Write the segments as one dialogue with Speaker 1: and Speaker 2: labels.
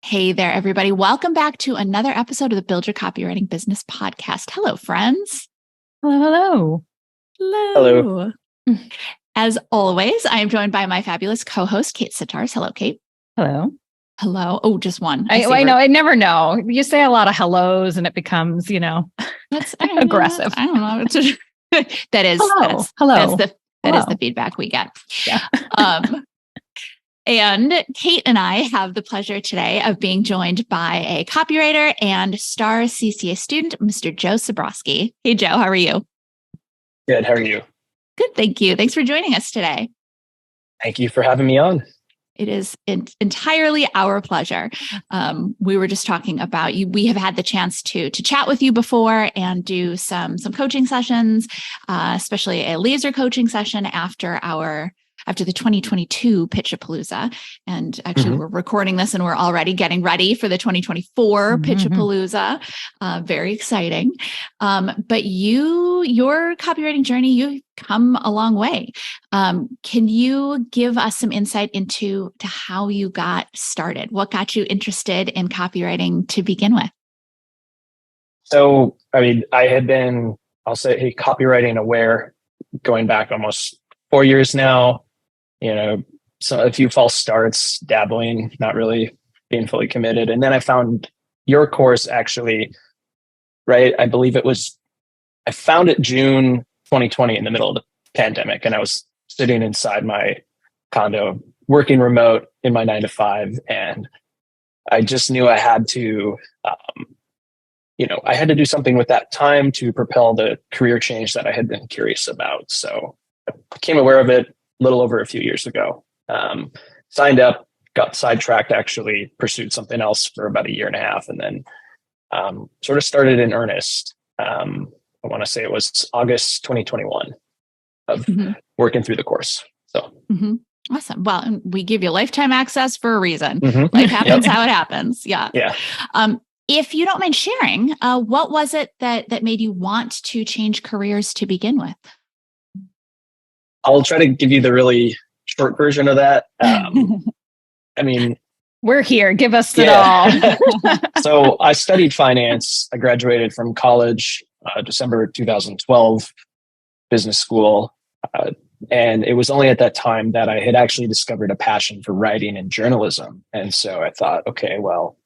Speaker 1: Hey there, everybody. Welcome back to another episode of the Build Your Copywriting Business podcast. Hello, friends.
Speaker 2: Hello.
Speaker 1: Hello. As always, I am joined by my fabulous co-host, Kate Sitars. Hello, Kate.
Speaker 2: Hello.
Speaker 1: Hello. Oh, just one.
Speaker 2: I know. I never know. You say a lot of hellos and it becomes,
Speaker 1: that's
Speaker 2: aggressive.
Speaker 1: I don't know. That is the feedback we get.
Speaker 2: Yeah.
Speaker 1: And Kate and I have the pleasure today of being joined by a copywriter and STAR CCA student, Mr. Joe Sabrowski. Hey, Joe, how are you?
Speaker 3: Good. How are you?
Speaker 1: Good. Thank you. Thanks for joining us today.
Speaker 3: Thank you for having me on.
Speaker 1: It is entirely our pleasure. We were just talking about you. We have had the chance to chat with you before and do some coaching sessions, especially a laser coaching session after the 2022 Pitchapalooza. And actually we're recording this and we're already getting ready for the 2024 Pitchapalooza. Very exciting. But your copywriting journey, you've come a long way. Can you give us some insight into how you got started? What got you interested in copywriting to begin with?
Speaker 3: So, I had been, I'll say, copywriting aware going back almost 4 years now. So a few false starts, dabbling, not really being fully committed. And then I found your course actually, right? I found it June 2020 in the middle of the pandemic. And I was sitting inside my condo, working remote in my 9-to-5. And I just knew I had to, I had to do something with that time to propel the career change that I had been curious about. So I became aware of it a little over a few years ago. Signed up, got sidetracked, actually pursued something else for about 1.5 years, and then sort of started in earnest. I want to say it was August 2021 of working through the course. So
Speaker 1: Awesome. Well, and we give you lifetime access for a reason. Life happens how it happens. Yeah.
Speaker 3: Yeah.
Speaker 1: If you don't mind sharing, what was it that made you want to change careers to begin with?
Speaker 3: I'll try to give you the really short version of that.
Speaker 2: We're here. Give us it all.
Speaker 3: So I studied finance. I graduated from college, December 2012, business school. And it was only at that time that I had actually discovered a passion for writing and journalism. And so I thought, okay, well,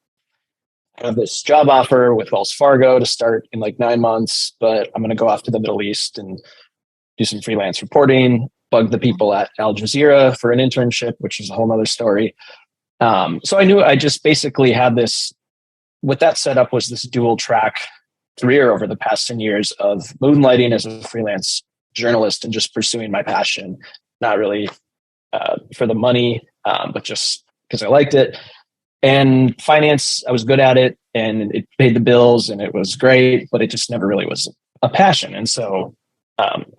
Speaker 3: I have this job offer with Wells Fargo to start in 9 months, but I'm going to go off to the Middle East and do some freelance reporting, bug the people at Al Jazeera for an internship, which is a whole nother story. So I knew I just basically had this, what that set up was this dual track career over the past 10 years of moonlighting as a freelance journalist and just pursuing my passion, not really for the money, but just because I liked it. And finance, I was good at it and it paid the bills and it was great, but it just never really was a passion. And so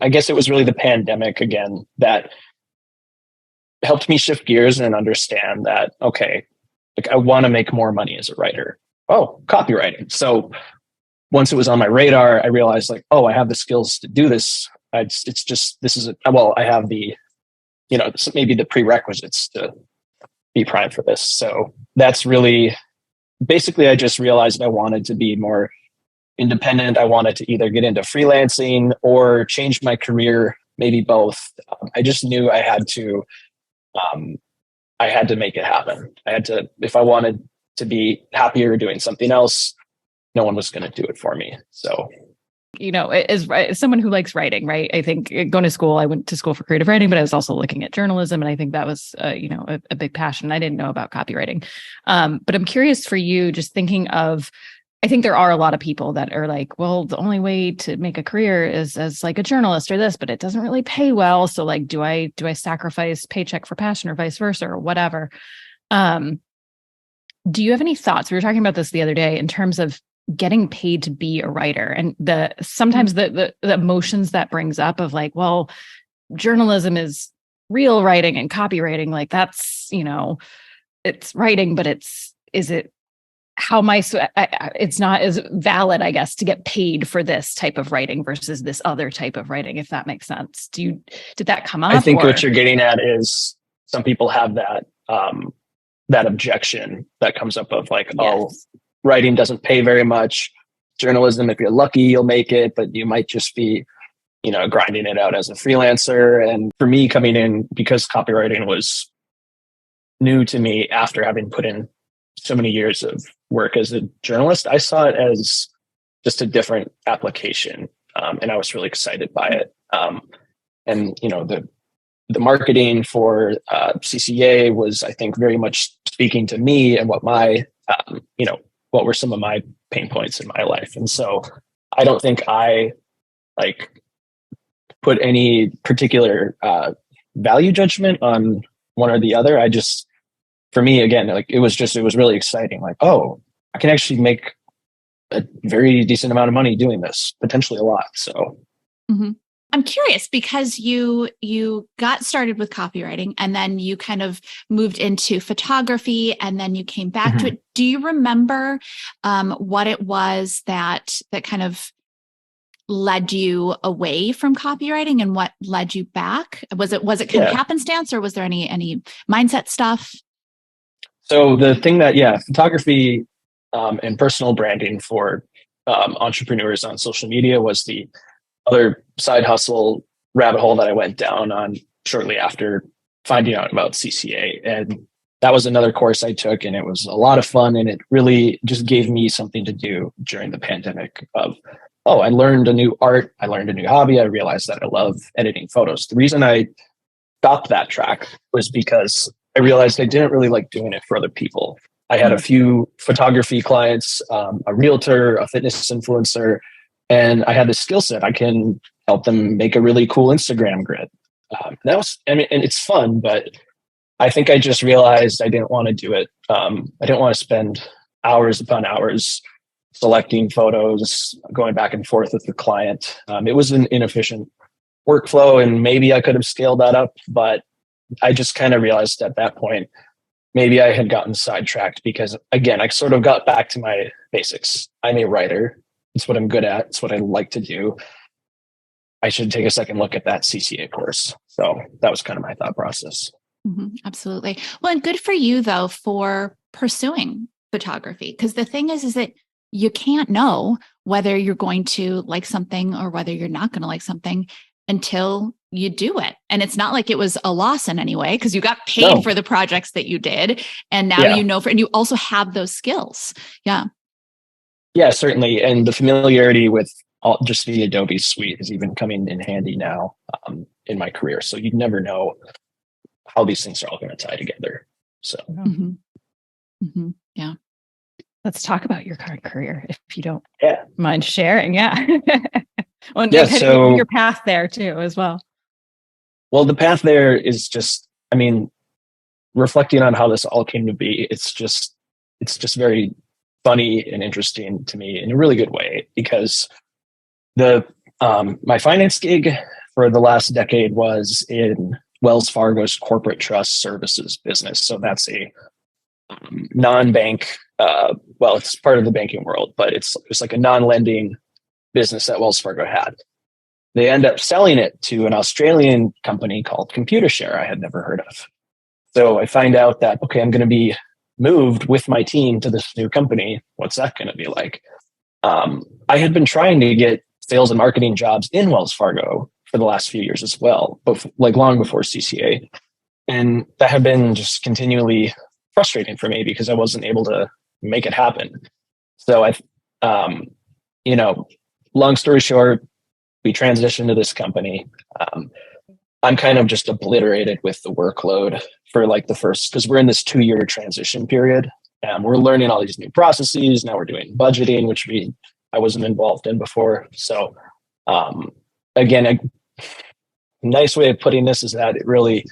Speaker 3: I guess it was really the pandemic again that helped me shift gears and understand that, okay, I want to make more money as a writer. Oh, copywriting. So once it was on my radar, I realized I have the skills to do this. I have the, maybe the prerequisites to be primed for this. So that's really, basically, I just realized I wanted to be more independent. I wanted to either get into freelancing or change my career, maybe both. I just knew I had to make it happen. If I wanted to be happier doing something else, no one was going to do it for me. So,
Speaker 2: as someone who likes writing, right? I think going to school, I went to school for creative writing, but I was also looking at journalism. And I think that was, a big passion. I didn't know about copywriting. But I'm curious for you, just thinking of, I think there are a lot of people that are like, well, the only way to make a career is as a journalist or this, but it doesn't really pay well. So do I sacrifice paycheck for passion or vice versa or whatever? Do you have any thoughts? We were talking about this the other day in terms of getting paid to be a writer and sometimes the emotions that brings up of well, journalism is real writing and copywriting. That's, it's writing, but is it, how am it's not as valid, I guess, to get paid for this type of writing versus this other type of writing, if that makes sense. Did that come up?
Speaker 3: I think what you're getting at is some people have that that objection that comes up of like,
Speaker 2: Yes.
Speaker 3: oh, writing doesn't pay very much. Journalism, if you're lucky, you'll make it, but you might just be, grinding it out as a freelancer. And for me coming in, because copywriting was new to me after having put in so many years of work as a journalist, I saw it as just a different application. And I was really excited by it. And the marketing for CCA was, I think, very much speaking to me and what my, what were some of my pain points in my life. And so I don't think I put any particular value judgment on one or the other. For me, again, it was really exciting. Like, oh, I can actually make a very decent amount of money doing this, potentially a lot. So
Speaker 1: I'm curious because you got started with copywriting and then you kind of moved into photography and then you came back to it. Do you remember what it was that kind of led you away from copywriting and what led you back? Was it kind of happenstance, or was there any mindset stuff?
Speaker 3: So the thing that, photography and personal branding for entrepreneurs on social media was the other side hustle rabbit hole that I went down on shortly after finding out about CCA. And that was another course I took, and it was a lot of fun. And it really just gave me something to do during the pandemic of, I learned a new art. I learned a new hobby. I realized that I love editing photos. The reason I stopped that track was because I realized I didn't really like doing it for other people. I had a few photography clients, a realtor, a fitness influencer, and I had the skill set. I can help them make a really cool Instagram grid. And it's fun, but I think I just realized I didn't want to do it. I didn't want to spend hours upon hours selecting photos, going back and forth with the client. It was an inefficient workflow, and maybe I could have scaled that up, but I just kind of realized at that point, maybe I had gotten sidetracked because, again, I sort of got back to my basics. I'm a writer. It's what I'm good at. It's what I like to do. I should take a second look at that CCA course. So that was kind of my thought process.
Speaker 1: Absolutely. Well, and good for you, though, for pursuing photography. Because the thing is that you can't know whether you're going to like something or whether you're not going to like something until you do it. And it's not like it was a loss in any way because you got paid for the projects that you did. And now and you also have those skills. Yeah.
Speaker 3: Yeah, certainly. And the familiarity with just the Adobe suite is even coming in handy now in my career. So you never know how these things are all going to tie together. So,
Speaker 1: yeah.
Speaker 2: Let's talk about your current career, if you don't
Speaker 3: Yeah.
Speaker 2: mind sharing. Yeah. Well,
Speaker 3: Yeah, so
Speaker 2: your path there too, as well.
Speaker 3: Well, the path there is just, I mean, reflecting on how this all came to be, it's just very funny and interesting to me in a really good way, because the my finance gig for the last decade was in Wells Fargo's corporate trust services business. So that's a non-bank, well, it's part of the banking world, but it's like a non-lending business that Wells Fargo had. They end up selling it to an Australian company called Computershare I had never heard of. So I find out that, okay, I'm going to be moved with my team to this new company. What's that going to be like? I had been trying to get sales and marketing jobs in Wells Fargo for the last few years as well, but like long before CCA. And that had been just continually frustrating for me because I wasn't able to make it happen. So long story short, we transitioned to this company. I'm kind of just obliterated with the workload for like the first, because we're in this 2-year transition period. We're learning all these new processes. Now we're doing budgeting, which I wasn't involved in before. So again, a nice way of putting this is that it really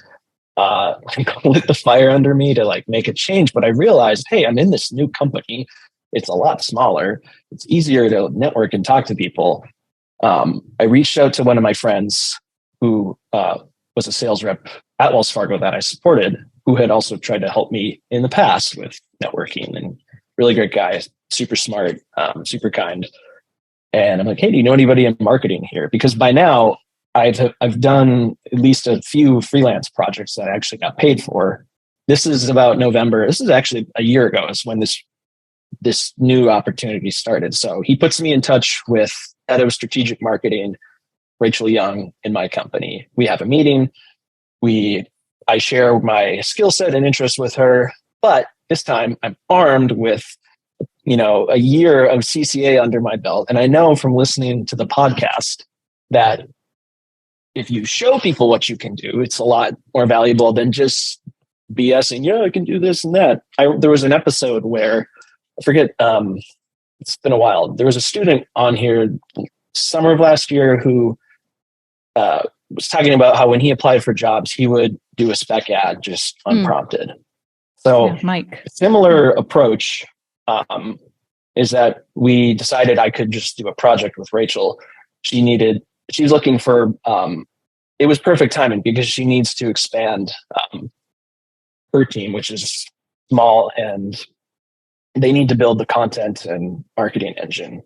Speaker 3: lit the fire under me to like make a change. But I realized, hey, I'm in this new company. It's a lot smaller. It's easier to network and talk to people. I reached out to one of my friends who was a sales rep at Wells Fargo that I supported, who had also tried to help me in the past with networking, and really great guy, super smart, super kind. And I'm like, hey, do you know anybody in marketing here? Because by now I've done at least a few freelance projects that I actually got paid for. this is about November. This is actually a year ago is when this new opportunity started. So he puts me in touch with head of strategic marketing, Rachel Young, in my company. We have a meeting. I share my skill set and interest with her, but this time I'm armed with, a year of CCA under my belt. And I know from listening to the podcast that if you show people what you can do, it's a lot more valuable than just BSing. I can do this and that. There was an episode where, I forget, it's been a while. There was a student on here summer of last year who was talking about how when he applied for jobs, he would do a spec ad just unprompted. So
Speaker 2: Mike,
Speaker 3: similar approach is that we decided I could just do a project with Rachel. She was looking for, it was perfect timing because she needs to expand her team, which is small, and they need to build the content and marketing engine.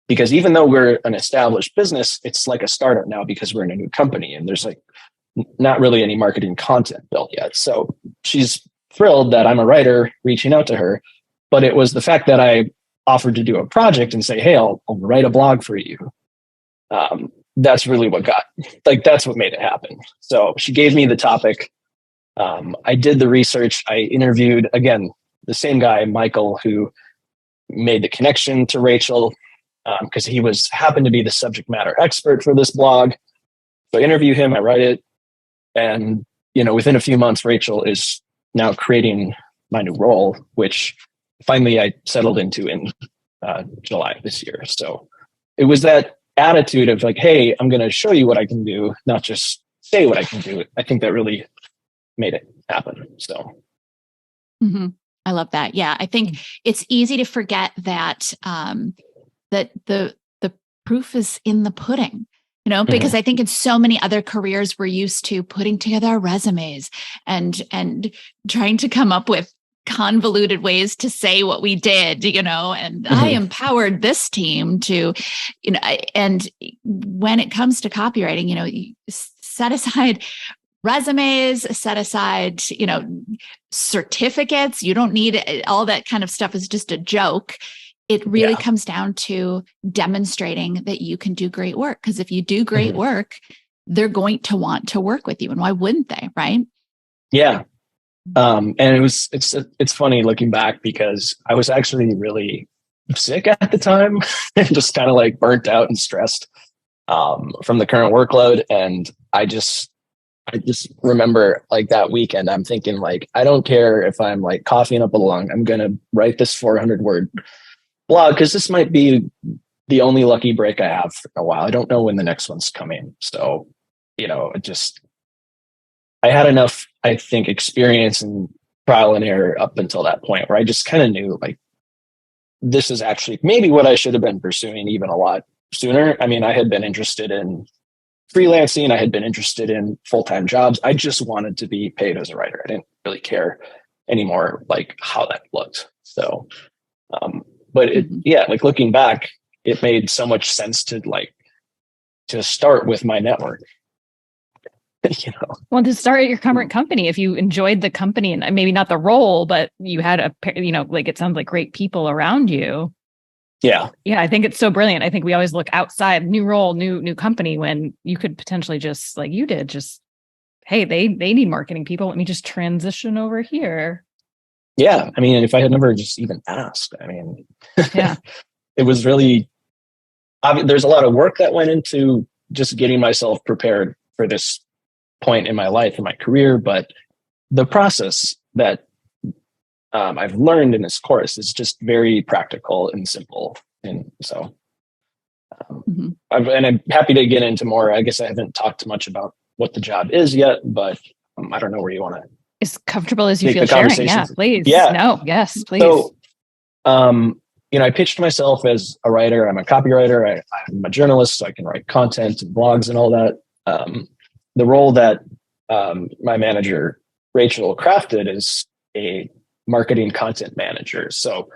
Speaker 3: Because even though we're an established business, it's like a startup now because we're in a new company and there's like not really any marketing content built yet. So she's thrilled that I'm a writer reaching out to her, but it was the fact that I offered to do a project and say, hey, I'll write a blog for you. That's really that's what made it happen. So she gave me the topic. I did the research. I interviewed, again, the same guy, Michael, who made the connection to Rachel because he happened to be the subject matter expert for this blog. So I interview him, I write it. And, within a few months, Rachel is now creating my new role, which finally I settled into in July this year. So it was that attitude of like, hey, I'm going to show you what I can do, not just say what I can do. I think that really made it happen. So.
Speaker 1: Mm-hmm. I love that. Yeah. I think it's easy to forget that, that the proof is in the pudding, because I think in so many other careers, we're used to putting together our resumes and trying to come up with convoluted ways to say what we did, and I empowered this team to, and when it comes to copywriting, you set aside resumes, set aside, certificates. You don't need all that kind of stuff is just a joke. It really comes down to demonstrating that you can do great work. Because if you do great work, they're going to want to work with you. And why wouldn't they? Right?
Speaker 3: Yeah. And it's funny looking back because I was actually really sick at the time and just kind of like burnt out and stressed from the current workload. And I just remember like that weekend, I'm thinking like, I don't care if I'm like coughing up a lung, I'm going to write this 400-word blog because this might be the only lucky break I have for a while. I don't know when the next one's coming. So, I had enough, I think, experience and trial and error up until that point where I just kind of knew like, this is actually maybe what I should have been pursuing even a lot sooner. I mean, I had been interested in freelancing. I had been interested in full-time jobs. I just wanted to be paid as a writer. I didn't really care anymore, like how that looked. So, but like looking back, it made so much sense to start with my network.
Speaker 2: Well, to start at your current company, if you enjoyed the company and maybe not the role, but you had it sounds like great people around you. Yeah. I think it's so brilliant. I think we always look outside, new role, new company, when you could potentially just like you did, hey, they need marketing people. Let me just transition over here.
Speaker 3: Yeah. I mean, if I had never just even asked,
Speaker 2: yeah,
Speaker 3: it was really, there's a lot of work that went into just getting myself prepared for this point in my life, in my career. But the process that I've learned in this course is just very practical and simple. And so I'm happy to get into more. I guess I haven't talked much about what the job is yet, but I don't know where you want to.
Speaker 2: As comfortable as you feel sharing. Yeah, please.
Speaker 3: Yeah.
Speaker 2: No, yes, please.
Speaker 3: So, I pitched myself as a writer. I'm a copywriter. I'm a journalist, so I can write content and blogs and all that. The role that my manager, Rachel, crafted is a marketing content manager. So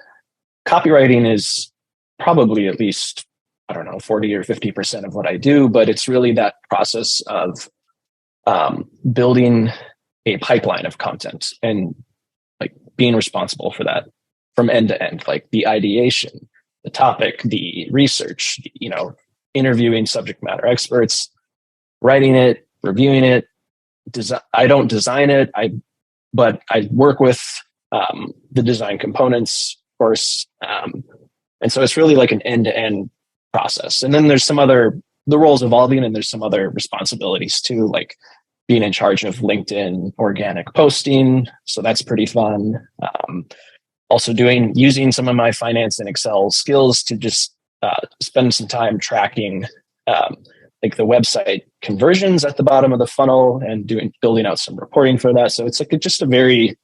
Speaker 3: copywriting is probably at least, 40 or 50% of what I do, but it's really that process of building a pipeline of content and like being responsible for that from end to end, like the ideation, the topic, the research, interviewing subject matter experts, writing it, reviewing it. I don't design it, but I work with the design components, of course. And so it's really like an end-to-end process. And then there's the roles evolving, and there's some other responsibilities too, like being in charge of LinkedIn organic posting. So that's pretty fun. Also using some of my finance and Excel skills to just spend some time tracking like the website conversions at the bottom of the funnel and building out some reporting for that. So it's like just a very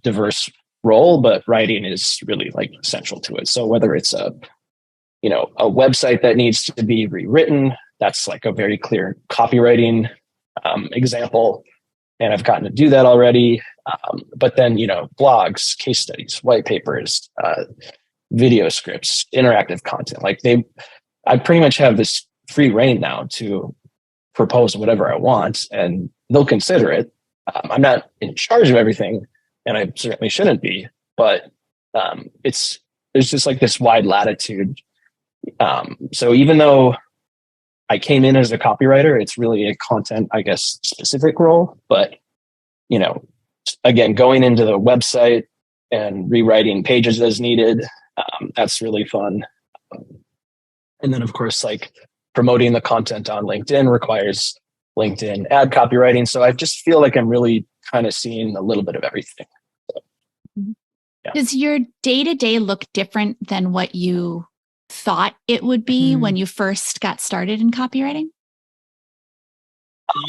Speaker 3: diverse role, but writing is really like central to it. So whether it's a website that needs to be rewritten, that's like a very clear copywriting example. And I've gotten to do that already. But then, blogs, case studies, white papers, video scripts, interactive content, I pretty much have this free reign now to propose whatever I want, and they'll consider it. I'm not in charge of everything, and I certainly shouldn't be, but there's just like this wide latitude. So even though I came in as a copywriter, it's really a content, I guess, specific role. But, again, going into the website and rewriting pages as needed, that's really fun. And then, of course, like promoting the content on LinkedIn requires LinkedIn ad copywriting. So I just feel like I'm really kind of seeing a little bit of everything. So, yeah.
Speaker 1: Does your day-to-day look different than what you thought it would be when you first got started in copywriting?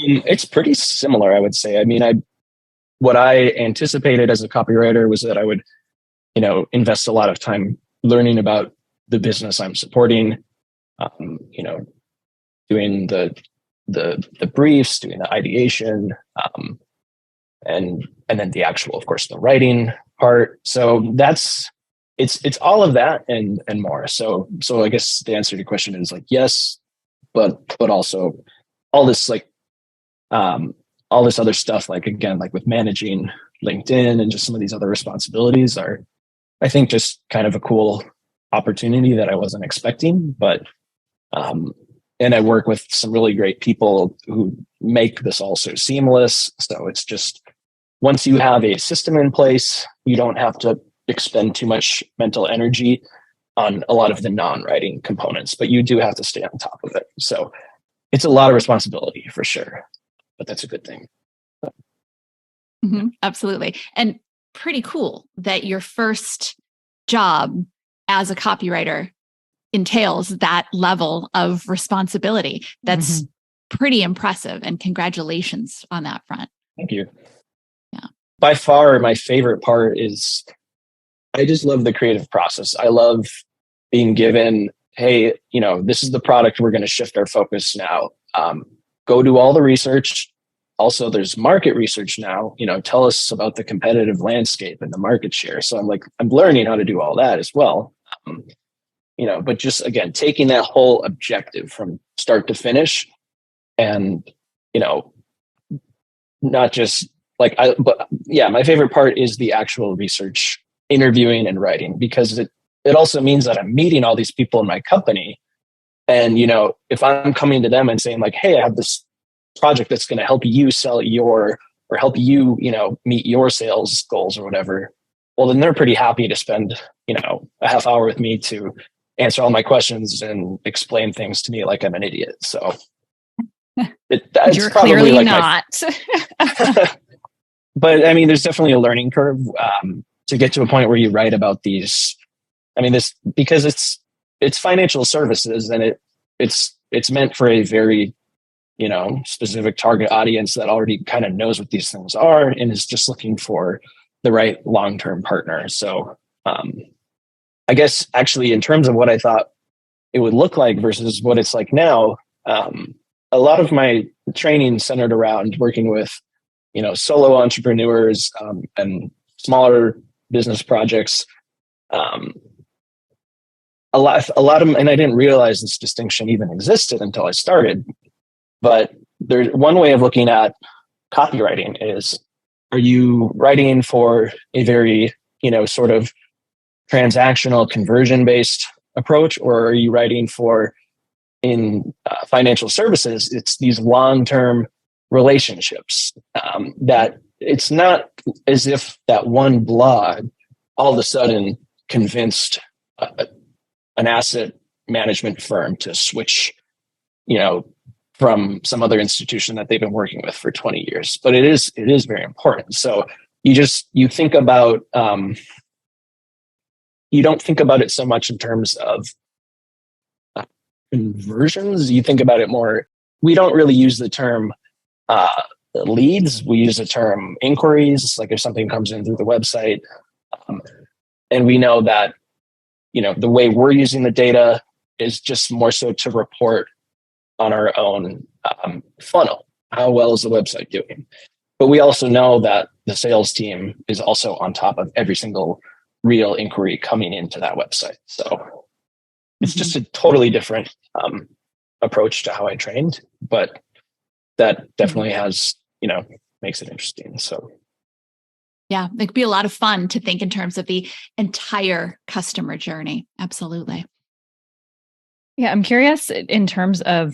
Speaker 3: It's pretty similar, I would say. I mean, what I anticipated as a copywriter was that I would, invest a lot of time learning about the business I'm supporting, doing the briefs, doing the ideation, and then the actual, of course, the writing part. So it's all of that and more. So I guess the answer to your question is like, yes, but also all this all this other stuff, like, again, like with managing LinkedIn and just some of these other responsibilities are, I think, just kind of a cool opportunity that I wasn't expecting. But, and I work with some really great people who make this all so seamless. So it's just, once you have a system in place, you don't have to expend too much mental energy on a lot of the non-writing components, but you do have to stay on top of it. So it's a lot of responsibility for sure, but that's a good thing.
Speaker 1: Mm-hmm, absolutely. And pretty cool that your first job as a copywriter entails that level of responsibility. That's pretty impressive, and congratulations on that front.
Speaker 3: Thank you.
Speaker 1: Yeah.
Speaker 3: By far, my favorite part is I just love the creative process. I love being given, hey, this is the product. We're going to shift our focus now. Go do all the research. Also, there's market research now. Tell us about the competitive landscape and the market share. So I'm learning how to do all that as well. But just, again, taking that whole objective from start to finish, and not just my favorite part is the actual research, interviewing and writing, because it also means that I'm meeting all these people in my company. And, if I'm coming to them and saying like, hey, I have this project that's going to help you sell or help you, meet your sales goals or whatever, well, then they're pretty happy to spend, a half hour with me to answer all my questions and explain things to me like I'm an idiot. So that's
Speaker 1: You're
Speaker 3: probably
Speaker 1: clearly
Speaker 3: like
Speaker 1: not.
Speaker 3: But I mean, there's definitely a learning curve to get to a point where you write about these. I mean, because it's financial services, and it's meant for a very, specific target audience that already kind of knows what these things are and is just looking for the right long-term partner. So I guess actually, in terms of what I thought it would look like versus what it's like now, a lot of my training centered around working with, solo entrepreneurs and smaller business projects. A lot of them, and I didn't realize this distinction even existed until I started. But there's one way of looking at copywriting is are you writing for a very, sort of transactional conversion based approach, or are you writing for in financial services? It's these long-term relationships that it's not as if that one blog all of a sudden convinced an asset management firm to switch, from some other institution that they've been working with for 20 years. But it is very important. So you think about, you don't think about it so much in terms of conversions. You think about it more. We don't really use the term leads. We use the term inquiries. Like if something comes in through the website, and we know that, the way we're using the data is just more so to report on our own funnel. How well is the website doing? But we also know that the sales team is also on top of every single real inquiry coming into that website. So it's just a totally different approach to how I trained, but that definitely has, makes it interesting. So
Speaker 1: yeah, it could be a lot of fun to think in terms of the entire customer journey. Absolutely.
Speaker 2: Yeah, I'm curious in terms of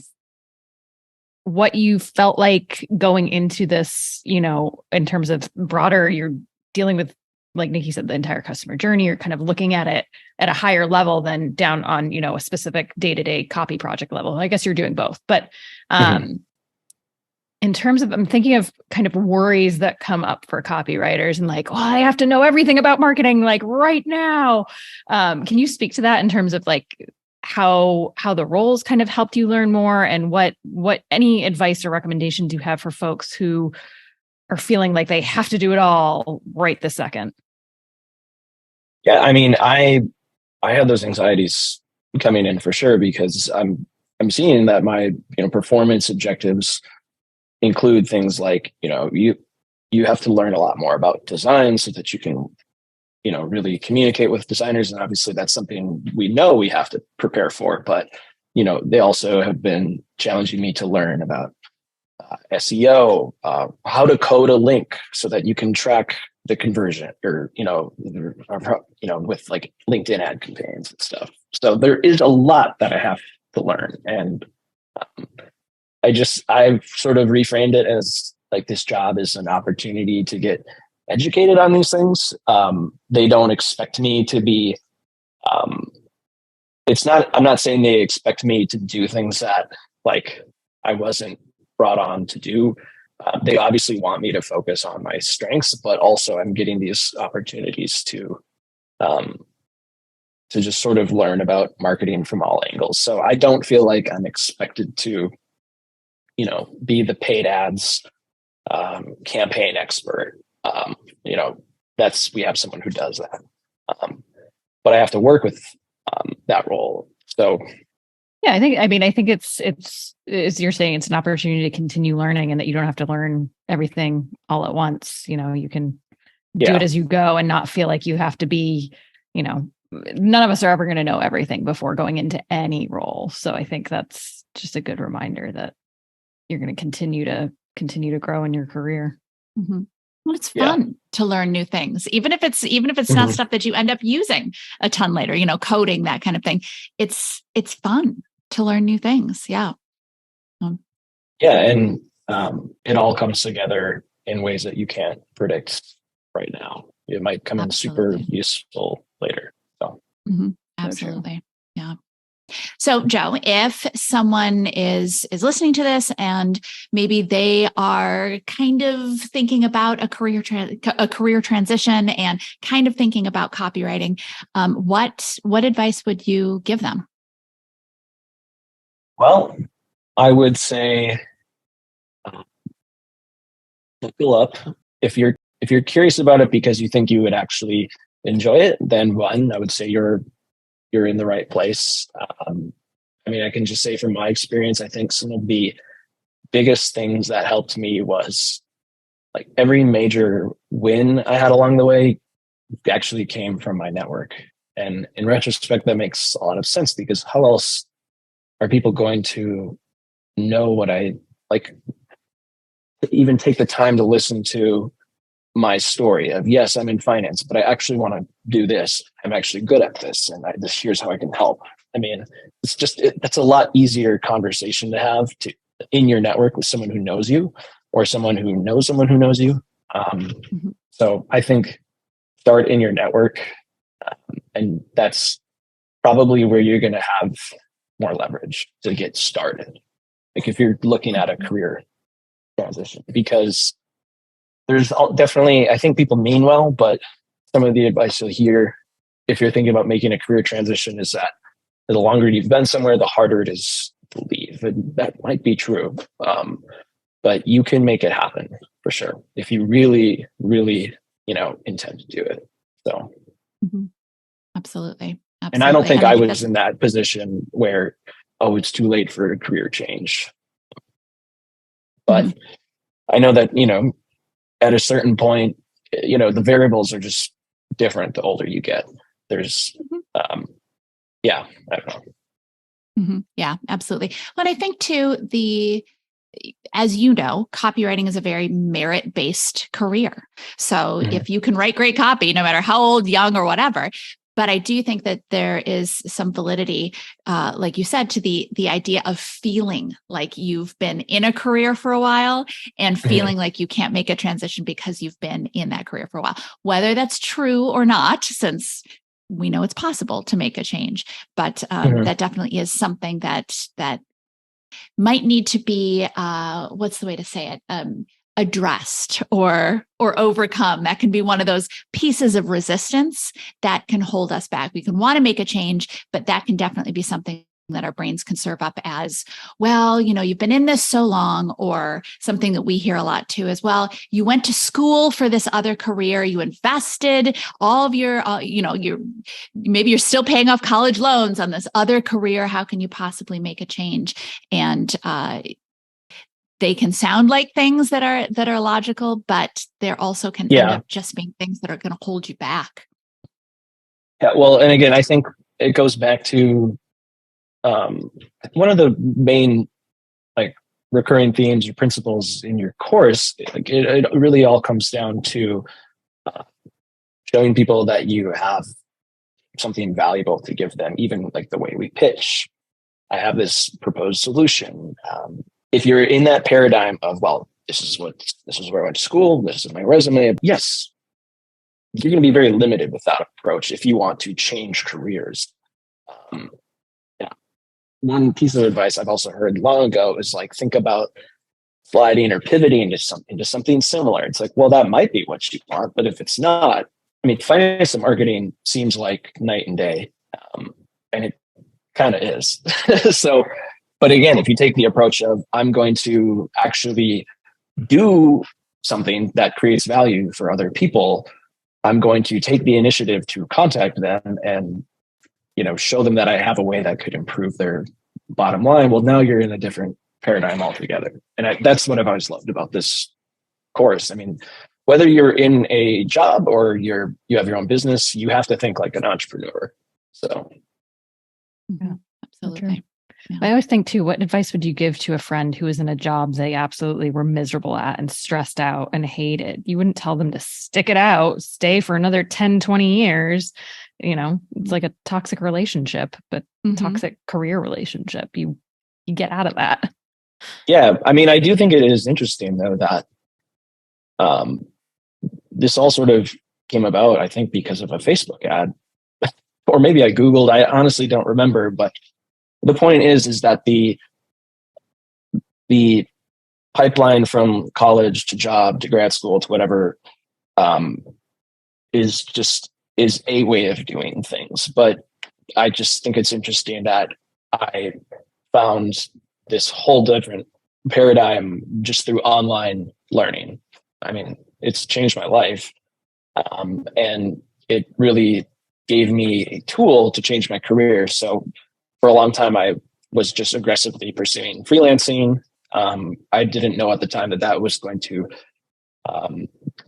Speaker 2: what you felt like going into this, in terms of broader, you're dealing with, like Nikki said, the entire customer journey. You're kind of looking at it at a higher level than down on, a specific day-to-day copy project level. I guess you're doing both, but in terms of, I'm thinking of kind of worries that come up for copywriters and like, I have to know everything about marketing, like right now. Can you speak to that in terms of like how the roles kind of helped you learn more, and what any advice or recommendations you have for folks who are feeling like they have to do it all right this second?
Speaker 3: Yeah, I mean, I had those anxieties coming in for sure, because I'm seeing that my performance objectives include things like you have to learn a lot more about design so that you can really communicate with designers, and obviously that's something we know we have to prepare for. But they also have been challenging me to learn about SEO, how to code a link so that you can track the conversion, or with like LinkedIn ad campaigns and stuff. So there is a lot that I have to learn, and I've sort of reframed it as like this job is an opportunity to get educated on these things. They don't expect me to be. I'm not saying they expect me to do things that like I wasn't brought on to do. They obviously want me to focus on my strengths, but also I'm getting these opportunities to just sort of learn about marketing from all angles. So I don't feel like I'm expected to, be the paid ads campaign expert. We have someone who does that, but I have to work with that role. So.
Speaker 2: Yeah, I think it's as you're saying, it's an opportunity to continue learning, and that you don't have to learn everything all at once. You can do it as you go and not feel like you have to be, none of us are ever going to know everything before going into any role. So I think that's just a good reminder that you're going to continue to grow in your career.
Speaker 1: Mm-hmm. Well, it's fun to learn new things, even if it's not stuff that you end up using a ton later, coding, that kind of thing. It's fun to learn new things. Yeah.
Speaker 3: And it all comes together in ways that you can't predict right now. It might come in super useful later. So
Speaker 1: absolutely. Yeah. So Joe, if someone is listening to this and maybe they are kind of thinking about a career transition and kind of thinking about copywriting, what advice would you give them?
Speaker 3: Well, I would say buckle up. If you're curious about it because you think you would actually enjoy it, then I would say you're in the right place. I can just say from my experience, I think some of the biggest things that helped me was like every major win I had along the way actually came from my network. And in retrospect, that makes a lot of sense, because how else are people going to know what I like, even take the time to listen to my story of, yes, I'm in finance, but I actually want to do this. I'm actually good at this. And here's how I can help. I mean, that's a lot easier conversation to have in your network with someone who knows you or someone who knows someone who knows you. So I think start in your network. And that's probably where you're going to have more leverage to get started. Like if you're looking at a career transition, because there's definitely, I think people mean well, but some of the advice you'll hear if you're thinking about making a career transition is that the longer you've been somewhere, the harder it is to leave. And that might be true. But you can make it happen for sure if you really, really, intend to do it. So.
Speaker 1: Absolutely.
Speaker 3: And I don't think I was in that position where, it's too late for a career change. But I know that, at a certain point, the variables are just different the older you get. There's, I don't know.
Speaker 1: Yeah, absolutely. But I think too, as you know, copywriting is a very merit-based career. So if you can write great copy, no matter how old, young, or whatever, but I do think that there is some validity, like you said, to the idea of feeling like you've been in a career for a while and feeling like you can't make a transition because you've been in that career for a while. Whether that's true or not, since we know it's possible to make a change, but that definitely is something that might need to be, what's the way to say it? Addressed or overcome. That can be one of those pieces of resistance that can hold us back. We can want to make a change, but that can definitely be something that our brains can serve up as, well, you've been in this so long, or something that we hear a lot too as well. You went to school for this other career, you invested all of your, maybe you're still paying off college loans on this other career. How can you possibly make a change? And, they can sound like things that are logical, but they're also can end up just being things that are going to hold you back.
Speaker 3: Yeah. Well, and again, I think it goes back to one of the main recurring themes or principles in your course. It really all comes down to showing people that you have something valuable to give them, even like the way we pitch. I have this proposed solution. If you're in that paradigm of, well, this is where I went to school, this is my resume, yes, you're going to be very limited with that approach if you want to change careers. One piece of advice I've also heard long ago is think about sliding or pivoting into something similar. It's like, well, that might be what you want, but if it's not, finance and marketing seems like night and day, and it kind of is. So. But again, if you take the approach of, I'm going to actually do something that creates value for other people, I'm going to take the initiative to contact them and, show them that I have a way that could improve their bottom line. Well, now you're in a different paradigm altogether. And that's what I've always loved about this course. Whether you're in a job or you have your own business, you have to think like an entrepreneur. So.
Speaker 1: Yeah, absolutely.
Speaker 2: Yeah. I always think too, what advice would you give to a friend who was in a job they absolutely were miserable at and stressed out and hated? You wouldn't tell them to stick it out, stay for another 10, 20 years. It's like a toxic relationship, but toxic career relationship. You get out of that.
Speaker 3: Yeah. I do think it is interesting though that this all sort of came about, I think, because of a Facebook ad. Or maybe I Googled, I honestly don't remember, but the point is that the pipeline from college to job to grad school to whatever is a way of doing things. But I just think it's interesting that I found this whole different paradigm just through online learning. It's changed my life, and it really gave me a tool to change my career. So for a long time, I was just aggressively pursuing freelancing. I didn't know at the time that was going to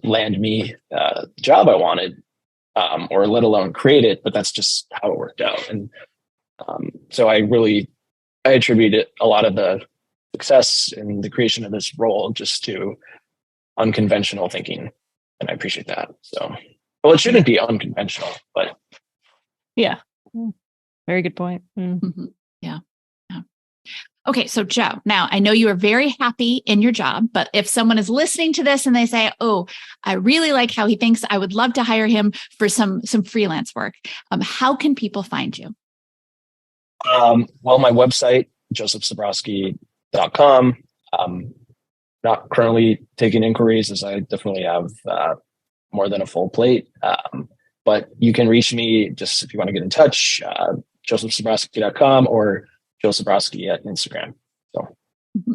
Speaker 3: land me the job I wanted, or let alone create it, but that's just how it worked out. And so I attributed a lot of the success in the creation of this role just to unconventional thinking. And I appreciate that. So, well, it shouldn't be unconventional, but
Speaker 2: yeah. Very good point.
Speaker 1: Yeah. Okay. So Joe, now I know you are very happy in your job, but if someone is listening to this and they say, oh, I really like how he thinks, I would love to hire him for some freelance work. How can people find you?
Speaker 3: Well, my website, josephzabrowski.com. Not currently taking inquiries, as I definitely have more than a full plate. But you can reach me just if you want to get in touch, josephzabrowski.com or Joe Zabrowski at Instagram.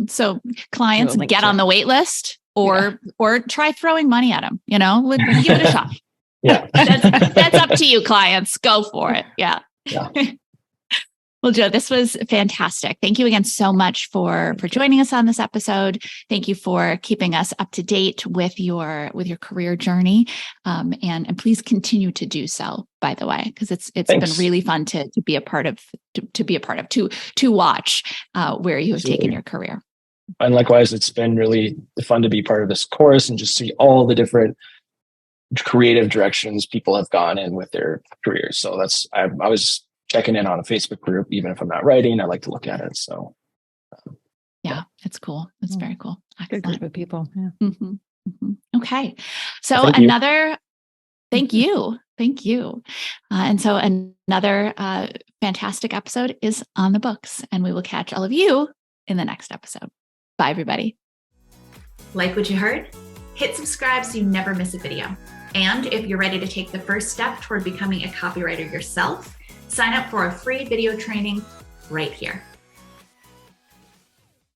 Speaker 1: So clients get on the wait list or try throwing money at them, give it a shot.
Speaker 3: Yeah.
Speaker 1: That's up to you, clients. Go for it. Yeah. Well, Joe, this was fantastic. Thank you again so much for joining us on this episode. Thank you for keeping us up to date with your career journey. And please continue to do so, by the way, because it's been really fun to be a part of, to watch where you have taken your career.
Speaker 3: And likewise, it's been really fun to be part of this course and just see all the different creative directions people have gone in with their careers. So I was checking in on a Facebook group, even if I'm not writing, I like to look at it. So
Speaker 1: yeah, it's cool. It's very cool.
Speaker 2: Good group of people. Yeah.
Speaker 1: Okay. So thank you. And so another fantastic episode is on the books, and we will catch all of you in the next episode. Bye, everybody. Like what you heard? Hit subscribe so you never miss a video. And if you're ready to take the first step toward becoming a copywriter yourself, sign up for a free video training right here.